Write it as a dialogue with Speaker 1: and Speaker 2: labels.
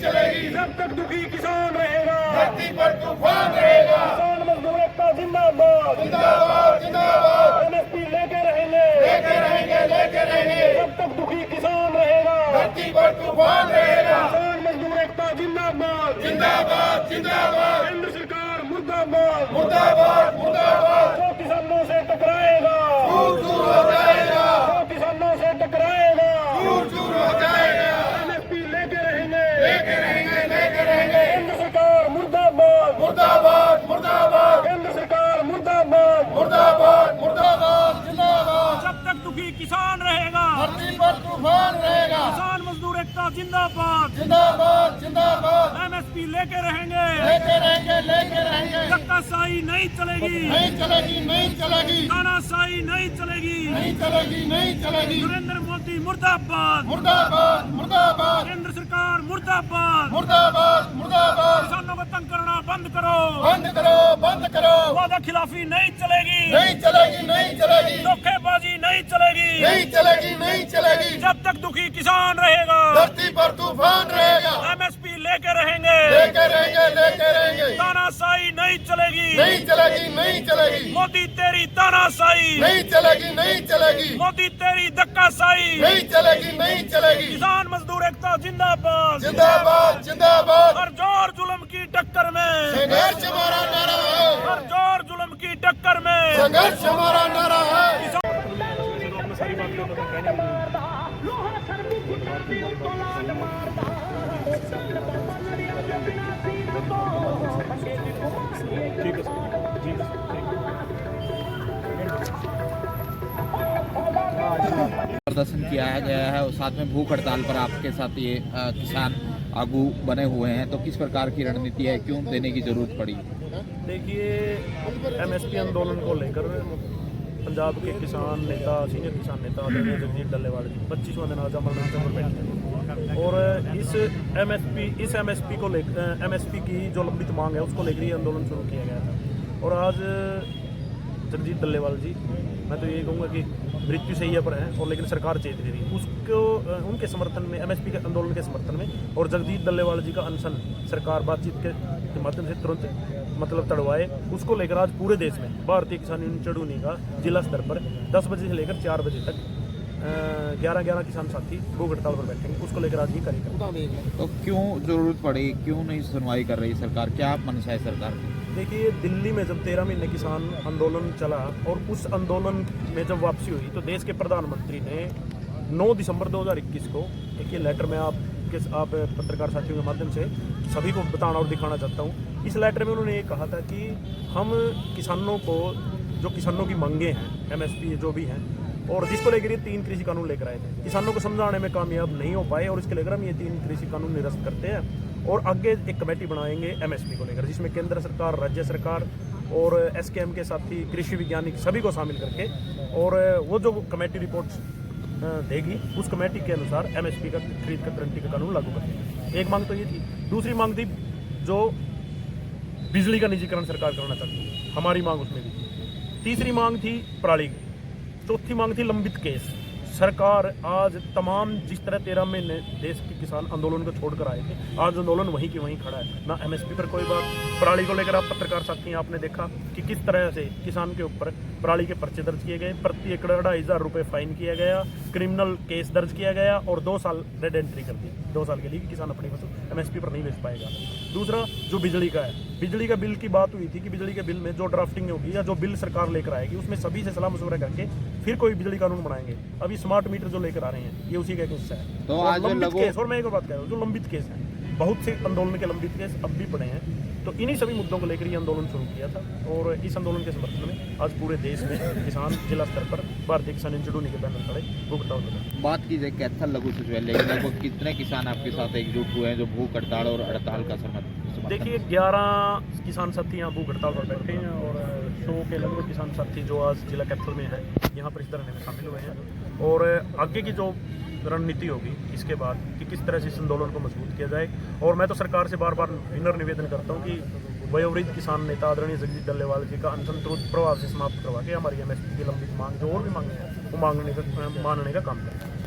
Speaker 1: चलेगी।
Speaker 2: जब तक दुखी किसान रहेगा,
Speaker 1: धरती पर तूफान रहेगा।
Speaker 2: किसान मजदूर एकता जिंदाबाद,
Speaker 1: जिंदाबाद जिंदाबाद।
Speaker 2: एमएसपी लेके रहेंगे,
Speaker 1: लेके रहेंगे, लेके रहेंगे।
Speaker 2: जब तक दुखी किसान रहेगा,
Speaker 1: धरती पर तूफान रहेगा।
Speaker 2: किसान मजदूर एकता जिंदाबाद,
Speaker 1: जिंदाबाद जिंदाबाद।
Speaker 2: केंद्र सरकार मुर्दाबाद,
Speaker 1: मुर्दाबाद मुर्दाबाद।
Speaker 2: जो किसानों से टकराएगा,
Speaker 1: चूर चूर हो जाएगा।
Speaker 2: जो किसानों से टकराएगा,
Speaker 1: चूर चूर हो जाएगा।
Speaker 2: एमएसपी लेके रहेंगे,
Speaker 1: लेके रहेंगे, लेके रहेंगे।
Speaker 2: केंद्र सरकार मुर्दाबाद,
Speaker 1: मुर्दाबाद मुर्दाबाद।
Speaker 2: केंद्र सरकार मुर्दाबाद।
Speaker 1: मुर्दाबाद मुर्दाबाद जिंदाबाद।
Speaker 2: जब तक दुखी किसान रहेगा,
Speaker 1: धरती पर तूफान रहेगा।
Speaker 2: किसान मजदूर एकता जिंदाबाद,
Speaker 1: जिंदाबाद जिंदाबाद।
Speaker 2: एमएसपी लेके रहेंगे,
Speaker 1: लेके रहेंगे, लेके रहेंगे।
Speaker 2: धक्काशाही नहीं चलेगी,
Speaker 1: नहीं चलेगी, नहीं चलेगी।
Speaker 2: तानाशाही नहीं चलेगी।
Speaker 1: नहीं चलेगी, नहीं चलेगी।
Speaker 2: नरेंद्र मोदी मुर्दाबाद,
Speaker 1: मुर्दाबाद मुर्दाबाद।
Speaker 2: केंद्र सरकार मुर्दाबाद।
Speaker 1: मुर्दाबाद मुर्दाबाद।
Speaker 2: किसानों को तंग करना बंद करो,
Speaker 1: बंद करो, बंद करो।
Speaker 2: वादा खिलाफी नहीं चलेगी,
Speaker 1: नहीं चलेगी, नहीं चलेगी।
Speaker 2: धोखेबाजी नहीं चलेगी।
Speaker 1: नहीं चलेगी, नहीं चलेगी।
Speaker 2: जब तक दुखी किसान रहेगा,
Speaker 1: धरती पर तूफान रहेगा।
Speaker 2: एमएसपी लेके रहेंगे,
Speaker 1: लेके रहेंगे, लेके रहेंगे।
Speaker 2: तानाशाही नहीं चलेगी।
Speaker 1: नहीं चलेगी, नहीं चलेगी।
Speaker 2: मोदी तेरी तानाशाही,
Speaker 1: नहीं चलेगी, नहीं चलेगी।
Speaker 2: मोदी तेरी धक्काशाही।
Speaker 1: नहीं चलेगी, नहीं चलेगी।
Speaker 2: किसान मजदूर एकता जिंदाबाद।
Speaker 1: जिंदाबाद जिंदाबाद।
Speaker 2: हर जोर जुल्म की टक्कर में,
Speaker 1: संघर्ष हमारा नारा है।
Speaker 2: हर जोर जुल्म की टक्कर में।
Speaker 1: संघर्ष हमारा नारा है।
Speaker 3: प्रदर्शन किया गया है और साथ में भूख हड़ताल पर आपके साथ ये किसान आगू बने हुए हैं, तो किस प्रकार की रणनीति है, क्यों देने की जरूरत पड़ी?
Speaker 4: देखिए, एमएसपी आंदोलन को लेकर पंजाब के किसान नेता, सीनियर किसान नेता आदरणीय जगजीत डल्लेवाल जी 25वां दिन आज अमरनाथ पर बैठे हैं और इस एमएसपी को लेकर, एमएसपी की जो लंबित मांग है उसको लेकर ये आंदोलन शुरू किया गया था। और आज जगजीत डल्लेवाल जी, मैं तो यही कहूँगा कि मृत्यु से ही पर है और लेकिन सरकार चेत रही थी उसको, उनके समर्थन में, एमएसपी के आंदोलन के समर्थन में, और जगजीत डल्लेवाल जी का अनशन सरकार बातचीत के माध्यम से तुरंत मतलब तड़वाए, उसको लेकर आज पूरे देश में भारतीय किसान यूनियन चढ़ूनी का जिला स्तर पर 10 बजे से लेकर 4 बजे तक 11 किसान साथी भूख हड़ताल पर बैठेंगे। उसको लेकर आज ये कार्यक्रम।
Speaker 3: तो क्यों जरूरत पड़ी, क्यों नहीं सुनवाई कर रही सरकार, क्या मंशा है सरकार की?
Speaker 4: देखिए, दिल्ली में जब 13 महीने किसान आंदोलन चला और उस आंदोलन में जब वापसी हुई तो देश के प्रधानमंत्री ने 9 दिसंबर 2021 को एक ये लेटर में आप पत्रकार साथियों के माध्यम से सभी को बताना और दिखाना चाहता हूँ। इस लेटर में उन्होंने ये कहा था कि हम किसानों को, जो किसानों की मांगे हैं, एमएसपी जो भी हैं, और जिसको लेकर ये 3 कृषि कानून लेकर आए थे, किसानों को समझाने में कामयाब नहीं हो पाए और इसके लेकर हम ये 3 कृषि कानून निरस्त करते हैं और आगे एक कमेटी बनाएंगे एमएसपी को लेकर, जिसमें केंद्र सरकार, राज्य सरकार और एसकेएम के साथी, कृषि वैज्ञानिक सभी को शामिल करके, और वो जो कमेटी रिपोर्ट देगी उस कमेटी के अनुसार एमएसपी का खरीद का गारंटी का कानून लागू करेंगे। एक मांग तो ये थी। दूसरी मांग थी जो बिजली का निजीकरण सरकार करना चाहती है, हमारी मांग उसमें भी थी। तीसरी मांग थी पराली की। चौथी मांग थी लंबित केस। सरकार आज तमाम, जिस तरह 13 महीने देश के किसान आंदोलन को छोड़कर आए थे, आज आंदोलन वहीं की वहीं खड़ा है। ना एमएसपी पर कोई बात। पराली को लेकर आप पत्रकार साथी, आपने देखा कि किस तरह से किसान के ऊपर पराली के पर्चे दर्ज किए गए, प्रति एकड़ 2,500 रुपये फाइन किया गया, क्रिमिनल केस दर्ज किया गया और 2 साल रेड एंट्री कर दी, 2 साल के लिए किसान अपनी फसल एमएसपी पर नहीं बेच पाएगा। दूसरा जो बिजली का है, बिजली का बिल की बात हुई थी कि बिजली के बिल में जो ड्राफ्टिंग होगी या जो बिल सरकार लेकर आएगी उसमें सभी से सलाह मशवरा करके फिर कोई बिजली कानून बनाएंगे। अभी स्मार्ट मीटर जो लेकर आ रहे हैं ये उसी का एक हिस्सा है।
Speaker 3: तो
Speaker 4: और
Speaker 3: आज
Speaker 4: लंबित केस, और मैं एक और बात कह रहा हूँ, जो लंबित केस हैं, बहुत से आंदोलन के लंबित केस अब भी पड़े हैं, तो इन्हीं सभी मुद्दों को लेकर ये आंदोलन शुरू किया था और इस आंदोलन के समर्थन में आज पूरे देश में किसान जिला स्तर पर भारतीय किसान यूनियन चढ़ूनी के बैनर तले भूख हड़ताल कर रहे हैं।
Speaker 3: बात की जाए कैथल लघु सिंचाई, लगभग कितने किसान आपके साथ एकजुट हुए हैं जो भूख हड़ताल और हड़ताल का समर्थन?
Speaker 4: देखिए, 11 किसान साथी यहाँ भूख हड़ताल पर बैठे हैं और 100 के लगभग किसान साथी जो आज जिला कैथल में है यहाँ पर इस धरने में शामिल हुए हैं। और आगे की जो रणनीति होगी इसके बाद कि किस तरह से इस आंदोलन को मजबूत किया जाए, और मैं तो सरकार से बार बार विनम्र निवेदन करता हूँ कि वयोवृद्ध किसान नेता आदरणीय जगजीत डल्लेवाल जी का अनशन तुरंत प्रभाव से समाप्त करवा के हमारी एमएसपी की लंबित मांग, जो और भी मांगे हैं, वो मानने का काम करें।